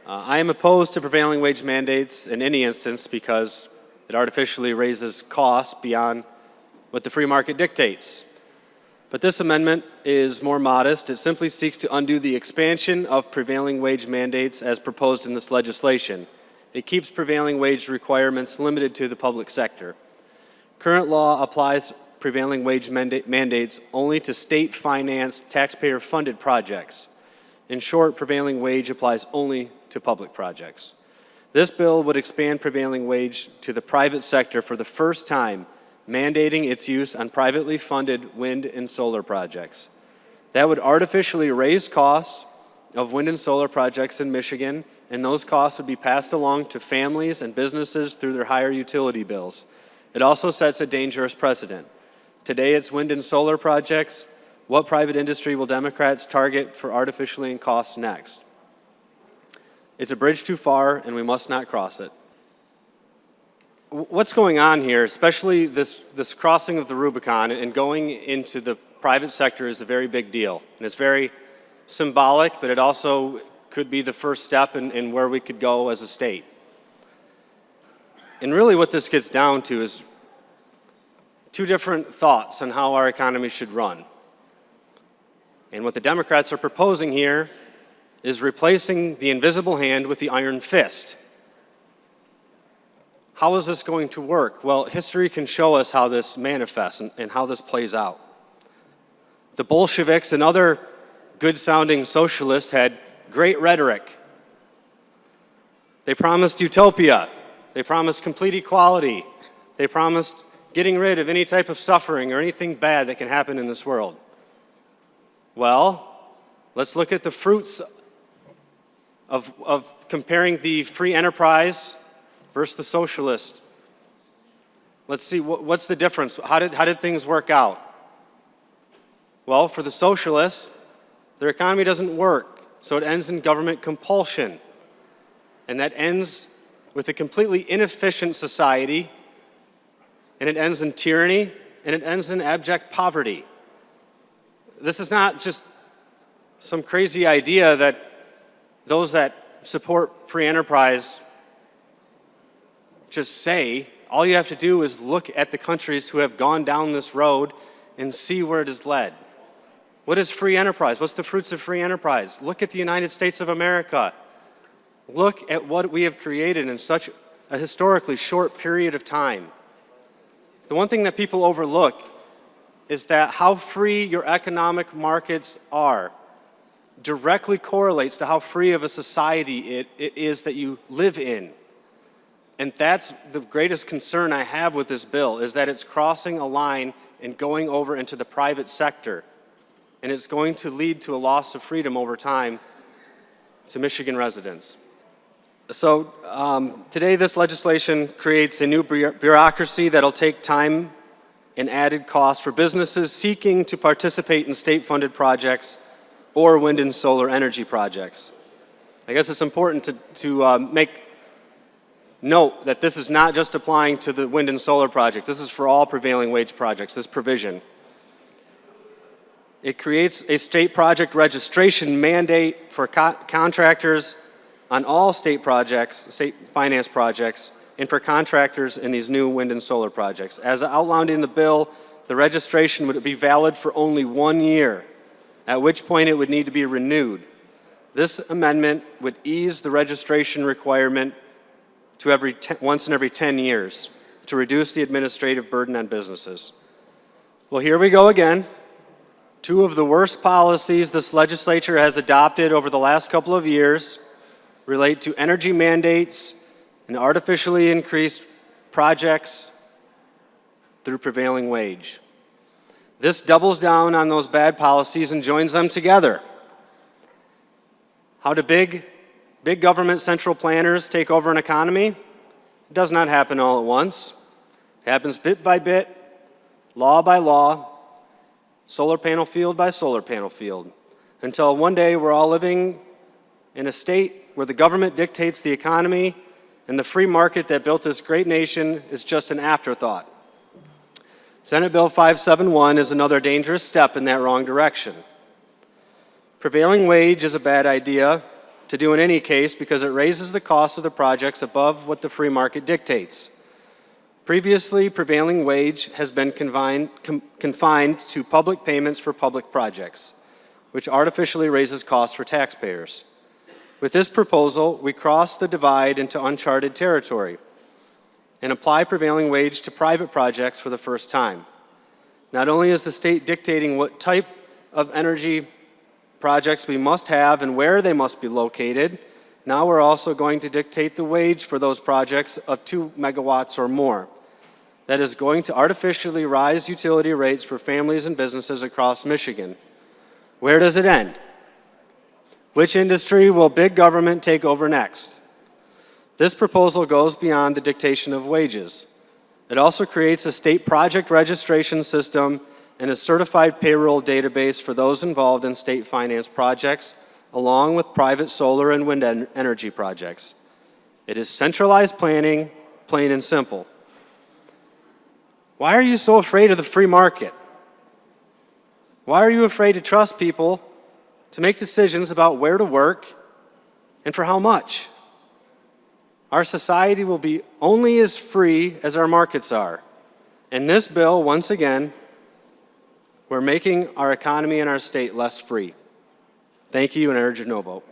I am opposed to prevailing wage mandates in any instance because it artificially raises costs beyond what the free market dictates. But this amendment is more modest. It simply seeks to undo the expansion of prevailing wage mandates as proposed in this legislation. It keeps prevailing wage requirements limited to the public sector. Current law applies prevailing wage mandates only to state-financed, taxpayer-funded projects. In short, prevailing wage applies only to public projects. This bill would expand prevailing wage to the private sector for the first time, mandating its use on privately funded wind and solar projects. That would artificially raise costs of wind and solar projects in Michigan, and those costs would be passed along to families and businesses through their higher utility bills. It also sets a dangerous precedent. Today it's wind and solar projects. What private industry will Democrats target for artificially in costs next? It's a bridge too far, and we must not cross it. What's going on here, especially this crossing of the Rubicon and going into the private sector, is a very big deal. And it's very symbolic, but it also could be the first step in where we could go as a state. And really what this gets down to is two different thoughts on how our economy should run. And what the Democrats are proposing here is replacing the invisible hand with the iron fist. How is this going to work? Well, history can show us how this manifests and how this plays out. The Bolsheviks and other good-sounding socialists had great rhetoric. They promised utopia. They promised complete equality. They promised getting rid of any type of suffering or anything bad that can happen in this world. Well, let's look at the fruits of comparing the free enterprise versus the socialist. Let's see, what's the difference? How did things work out? Well, for the socialists, their economy doesn't work, so it ends in government compulsion. And that ends with a completely inefficient society, and it ends in tyranny, and it ends in abject poverty. This is not just some crazy idea that those that support free enterprise just say. All you have to do is look at the countries who have gone down this road and see where it has led. What is free enterprise? What's the fruits of free enterprise? Look at the United States of America. Look at what we have created in such a historically short period of time. The one thing that people overlook is that how free your economic markets are directly correlates to how free of a society it is that you live in. And that's the greatest concern I have with this bill, is that it's crossing a line and going over into the private sector. And it's going to lead to a loss of freedom over time to Michigan residents. So today this legislation creates a new bureaucracy that'll take time and added costs for businesses seeking to participate in state-funded projects or wind and solar energy projects. I guess it's important to make note that this is not just applying to the wind and solar projects. This is for all prevailing wage projects, this provision. It creates a state project registration mandate for contractors on all state projects, state finance projects, and for contractors in these new wind and solar projects. As outlined in the bill, the registration would be valid for only 1 year, at which point it would need to be renewed. This amendment would ease the registration requirement to once in every 10 years to reduce the administrative burden on businesses. Well, here we go again. Two of the worst policies this legislature has adopted over the last couple of years relate to energy mandates and artificially increased projects through prevailing wage. This doubles down on those bad policies and joins them together. How do big government central planners take over an economy? It does not happen all at once. It happens bit by bit, law by law, solar panel field by solar panel field, until one day we're all living in a state where the government dictates the economy and the free market that built this great nation is just an afterthought. Senate Bill 571 is another dangerous step in that wrong direction. Prevailing wage is a bad idea, to do in any case because it raises the cost of the projects above what the free market dictates. Previously, prevailing wage has been confined to public payments for public projects, which artificially raises costs for taxpayers. With this proposal, we cross the divide into uncharted territory and apply prevailing wage to private projects for the first time. Not only is the state dictating what type of energy projects we must have and where they must be located, now we're also going to dictate the wage for those projects of 2 megawatts or more. That is going to artificially rise utility rates for families and businesses across Michigan. Where does it end? Which industry will big government take over next? This proposal goes beyond the dictation of wages. It also creates a state project registration system and a certified payroll database for those involved in state finance projects, along with private solar and wind energy projects. It is centralized planning, plain and simple. Why are you so afraid of the free market? Why are you afraid to trust people to make decisions about where to work and for how much? Our society will be only as free as our markets are. And this bill, once again, we're making our economy and our state less free. Thank you, and I urge a no vote.